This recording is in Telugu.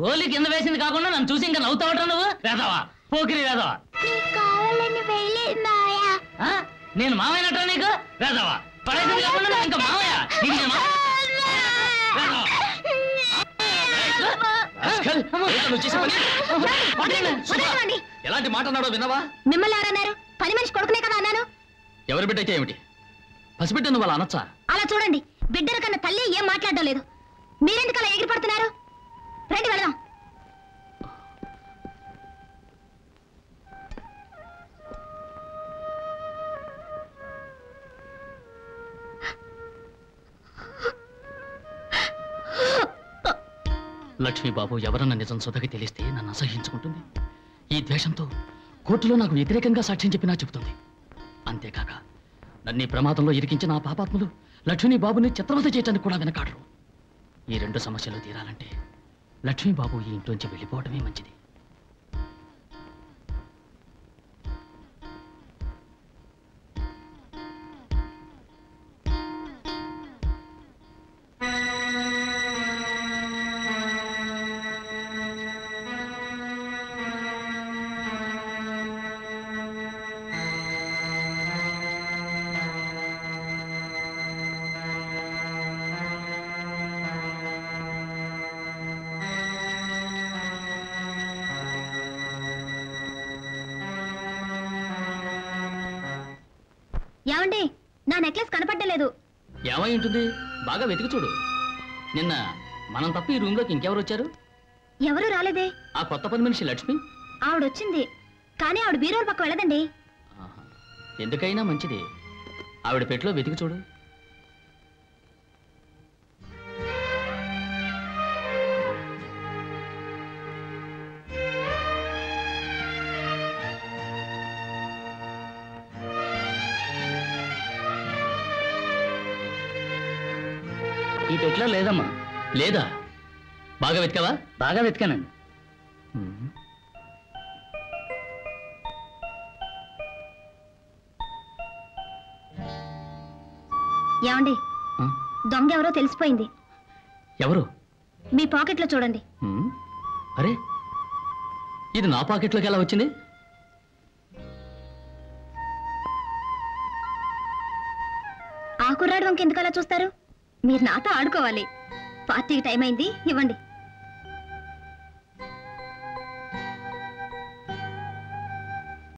గోలి కింద వేసింది కాకుండా నన్ను చూసి ఇంకా నవ్వుతావట నువ్వు? వేదవా, పోకిరి వేదవా. నేను మావయ్యనట నీకు? వేదవా, పడేసింది కాకుండా ఇంకా మావయ్య. ఎలాంటి మాట అన్నాడో విన్నావా? మిమ్మల్ని ఎవరన్నారు? పని మనిషి కొడుకునే కదా అన్నాను. ఎవరి బిడ్డైతే ఏమిటి? పసిబిడ్డను వాళ్ళ అనొచ్చా? అలా చూడండి, బిడ్డల కన్నా తల్లి ఏం మాట్లాడడం లేదు. మీరెందుకు అలా ఎగిరిపడుతున్నారు? రండి వెళదాం. లక్ష్మీబాబు ఎవరన్న నిజం సొదకి తెలిస్తే నన్ను అసహ్యించుకుంటుంది. ఈ ద్వేషంతో కోర్టులో నాకు వ్యతిరేకంగా సాక్ష్యం చెప్పినా చెబుతుంది. అంతేకాక నన్ను ఈ ప్రమాదంలో ఇరికించిన ఆ పాపాత్ములు లక్ష్మీబాబుని చిత్రవత చేయటానికి కూడా వెనకాడరు. ఈ రెండు సమస్యలు తీరాలంటే లక్ష్మీబాబు ఈ ఇంట్లోంచి వెళ్ళిపోవడమే మంచిది. ఏమండి, నా నెక్లెస్ కనపడలేదు. ఏమై ఉంటుంది? బాగా వెతికి చూడు. నిన్న మనం తప్ప ఈ రూమ్ లోకి ఇంకెవరు వచ్చారు? ఎవరు రాలేదే. ఆ కొత్త పని మనిషి లక్ష్మి. ఆవిడొచ్చింది, కానీ ఆవిడ బీరోల పక్క వెళ్ళదండి. ఎందుకైనా మంచిది, ఆవిడ పెట్లో వెతికి చూడు. ఈ పెట్లో లేదమ్మా. లేదా? బాగా వెతికావా? బాగా వెతికానండి. ఏమండి, దొంగ ఎవరో తెలిసిపోయింది. ఎవరు? మీ పాకెట్లో చూడండి. అరే, ఇది నా పాకెట్లోకి ఎలా వచ్చింది? ఆ కుర్రాడు వంక ఎందుకు అలా చూస్తారు? మీరు నాతో ఆడుకోవాలి. పార్టీకి టైం అయింది, ఇవ్వండి.